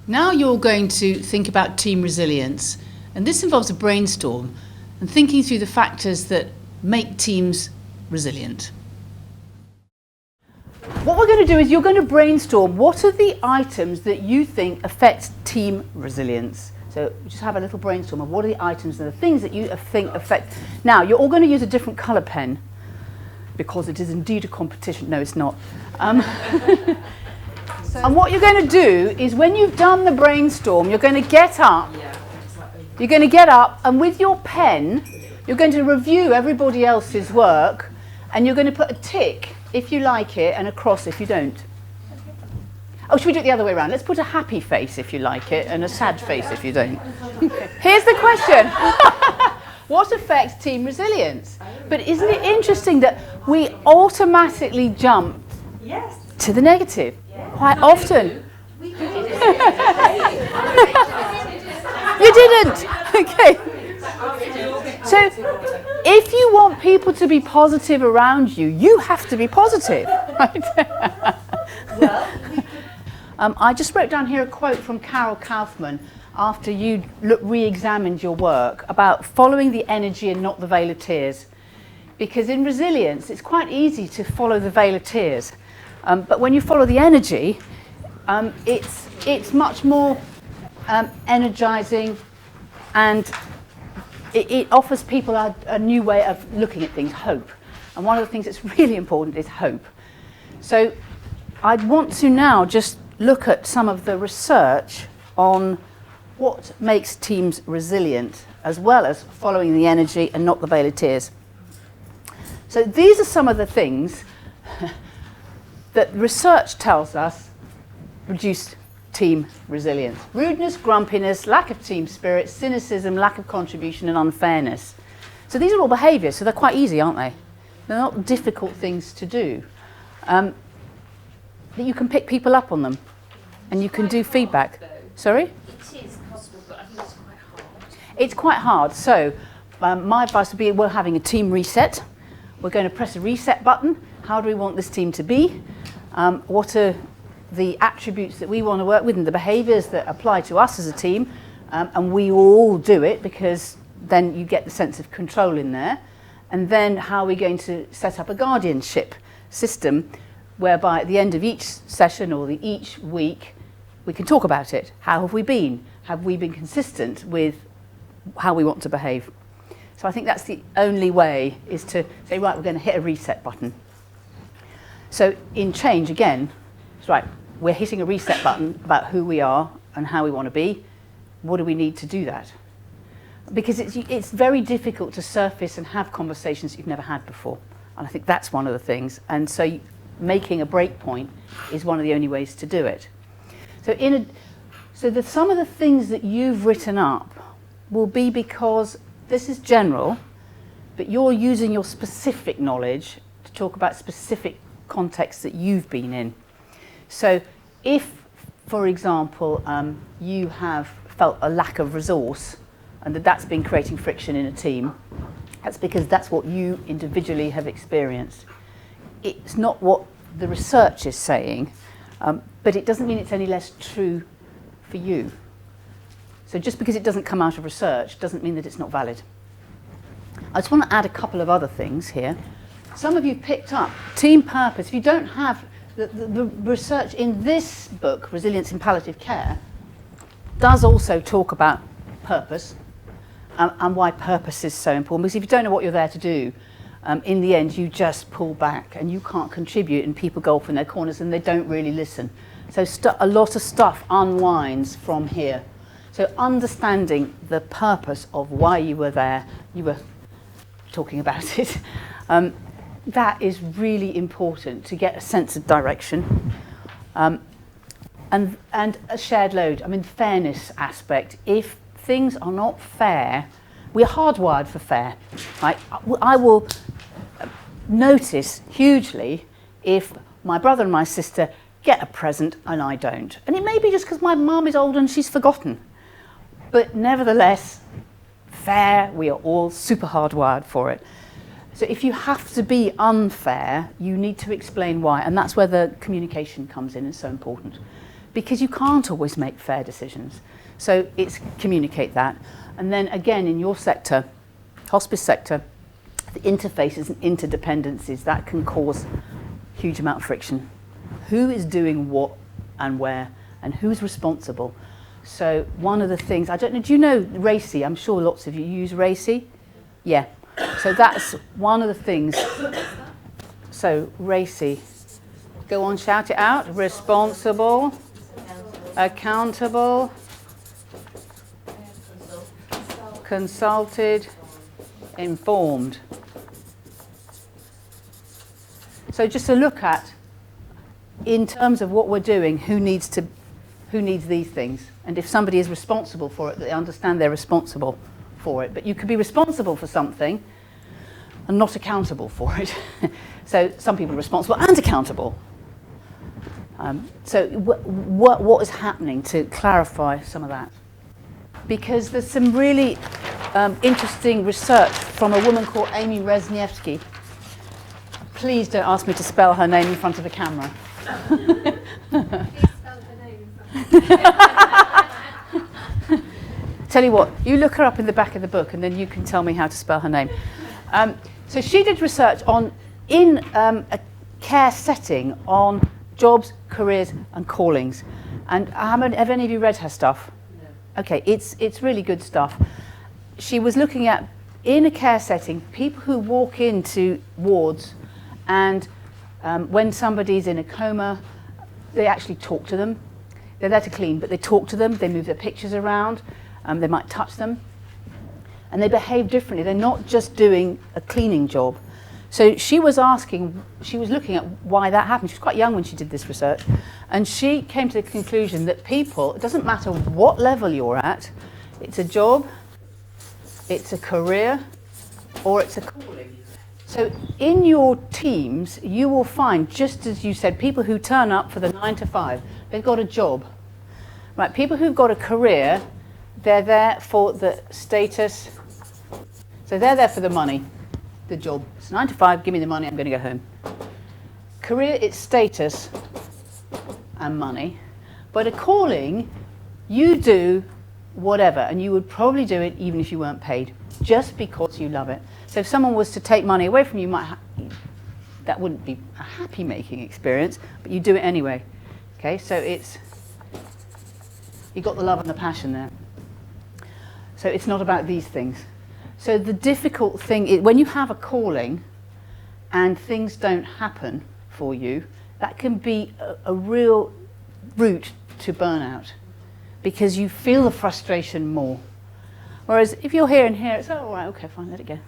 Now you're going to think about team resilience, and this involves a brainstorm and thinking through the factors that make teams resilient. What we're going to do is you're going to brainstorm what are the items that you think affect team resilience. So just have a little brainstorm of what are the items and the things that you think affect. Now, you're all going to use a different colour pen because it is indeed a competition. No, it's not. And what you're going to do is when you've done the brainstorm, you're going to get up. You're going to get up and with your pen, you're going to review everybody else's work and you're going to put a tick if you like it and a cross if you don't. Oh, should we do it the other way around? Let's put a happy face if you like it and a sad face if you don't. Here's the question. What affects team resilience? But isn't it interesting that we automatically jump to the negative quite often? You didn't. Okay. So if you want people to be positive around you, you have to be positive. Right? I just wrote down here a quote from Carol Kaufman after you re-examined your work about following the energy and not the veil of tears. Because in resilience, it's quite easy to follow the veil of tears. But when you follow the energy, it's much more energizing, and it offers people a new way of looking at things, hope. And one of the things that's really important is hope. So I'd want to now just look at some of the research on what makes teams resilient, as well as following the energy and not the veil of tears. So these are some of the things that research tells us reduce team resilience. Rudeness, grumpiness, lack of team spirit, cynicism, lack of contribution and unfairness. So these are all behaviours, so they're quite easy, aren't they? They're not difficult things to do. That you can pick people up on them and you can do feedback. Sorry? It is possible, but I think it's quite hard. It's quite hard. So my advice would be we're having a team reset. We're going to press a reset button. How do we want this team to be? What are the attributes that we want to work with and the behaviours that apply to us as a team? And we all do it because then you get the sense of control in there. And then how are we going to set up a guardianship system whereby at the end of each session or each week we can talk about it. How have we been? Have we been consistent with how we want to behave? So I think that's the only way, is to say, right, we're going to hit a reset button. So in change, again, it's right, we're hitting a reset button about who we are and how we want to be. What do we need to do that? Because it's very difficult to surface and have conversations you've never had before. And I think that's one of the things. And so making a break point is one of the only ways to do it. So some of the things that you've written up will be because this is general, but you're using your specific knowledge to talk about specific contexts that you've been in. So if, for example, you have felt a lack of resource and that's been creating friction in a team, that's because that's what you individually have experienced. It's not what the research is saying, but it doesn't mean it's any less true for you. So just because it doesn't come out of research doesn't mean that it's not valid. I just want to add a couple of other things here. Some of you picked up team purpose. If you don't have the research in this book, Resilience in Palliative Care, does also talk about purpose and why purpose is so important. Because if you don't know what you're there to do, in the end you just pull back and you can't contribute and people go off in their corners and they don't really listen. So a lot of stuff unwinds from here. So understanding the purpose of why you were there, you were talking about it, that is really important to get a sense of direction. And a shared load. I mean, fairness aspect. If things are not fair, we're hardwired for fair. Right? I will notice hugely if my brother and my sister get a present and I don't. And it may be just because my mum is old and she's forgotten. But nevertheless, fair, we are all super hardwired for it. So if you have to be unfair, you need to explain why. And that's where the communication comes in. It's so important. because you can't always make fair decisions. So it's communicate that. And then again, in your sector, hospice sector, the interfaces and interdependencies, that can cause huge amount of friction. Who is doing what and where, and who's responsible? So one of the things, I don't know, do you know RACI? I'm sure lots of you use RACI. Yeah. So that's one of the things. So RACI. Go on, shout it out. Responsible, accountable, consulted, informed. So just to look at, in terms of what we're doing, who needs these things? And if somebody is responsible for it, they understand they're responsible for it. But you could be responsible for something and not accountable for it. So some people are responsible and accountable. So what is happening to clarify some of that? Because there's some really interesting research from a woman called Amy Resniewski. Please don't ask me to spell her name in front of the camera. Please spell her name in front of Tell you what, you look her up in the back of the book and then you can tell me how to spell her name. So she did research in a care setting on jobs, careers and callings. And have any of you read her stuff? No. Okay, it's really good stuff. She was looking at, in a care setting, people who walk into wards and when somebody's in a coma, they actually talk to them. They're there to clean, but they talk to them, they move their pictures around, they might touch them, and they behave differently. They're not just doing a cleaning job. So she was looking at why that happened. She was quite young when she did this research, and she came to the conclusion that people, it doesn't matter what level you're at, it's a job, it's a career, or it's a calling. So in your teams, you will find, just as you said, people who turn up for the 9 to 5, they've got a job. Right, people who've got a career, they're there for the status. So they're there for the money, the job. It's 9 to 5, give me the money, I'm going to go home. Career, it's status and money. But a calling, you do whatever, and you would probably do it even if you weren't paid, just because you love it. So if someone was to take money away from you, that wouldn't be a happy-making experience, but you do it anyway. Okay, so you've got the love and the passion there. So it's not about these things. So the difficult thing is, when you have a calling and things don't happen for you, that can be a real route to burnout, because you feel the frustration more. Whereas if you're here and here, it's, oh, all right, okay, fine, let it go.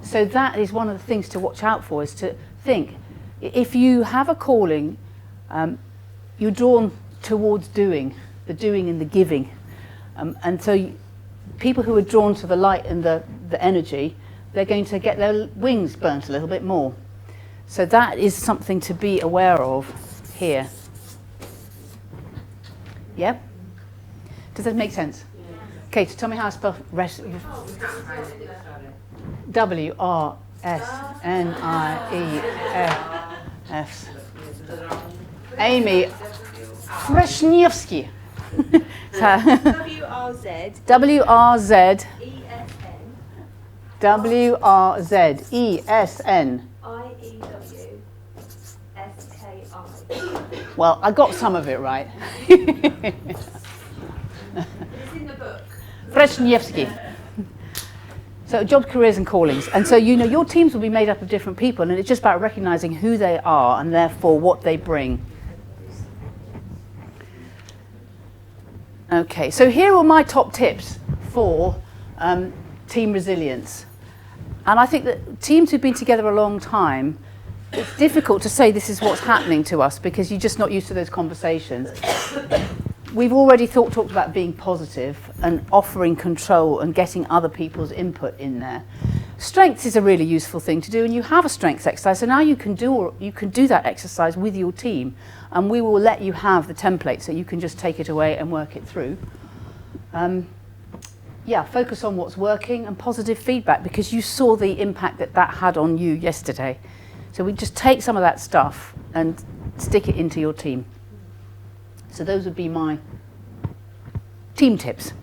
So that is one of the things to watch out for, is to think, if you have a calling, you're drawn towards doing, the doing and the giving. And so people who are drawn to the light and the energy, they're going to get their wings burnt a little bit more. So that is something to be aware of here. Yeah? Does that make sense? Okay, so tell me how I spell W-R-S-N-I-E-F. Amy Resniewski. W-R-Z. W-R-Z. W-R-Z-E-S-N. I-E-W-S-K-I. Well, I got some of it right. It's in the book. Resniewski. So jobs, careers and callings. And so, you know, your teams will be made up of different people, and it's just about recognizing who they are and therefore what they bring. Okay, so here are my top tips for team resilience. And I think that teams who've been together a long time, it's difficult to say this is what's happening to us because you're just not used to those conversations. We've already talked about being positive and offering control and getting other people's input in there. Strengths is a really useful thing to do, and you have a strengths exercise, so now you can do that exercise with your team, and we will let you have the template so you can just take it away and work it through. Yeah, focus on what's working and positive feedback, because you saw the impact that had on you yesterday. So we just take some of that stuff and stick it into your team. So those would be my team tips.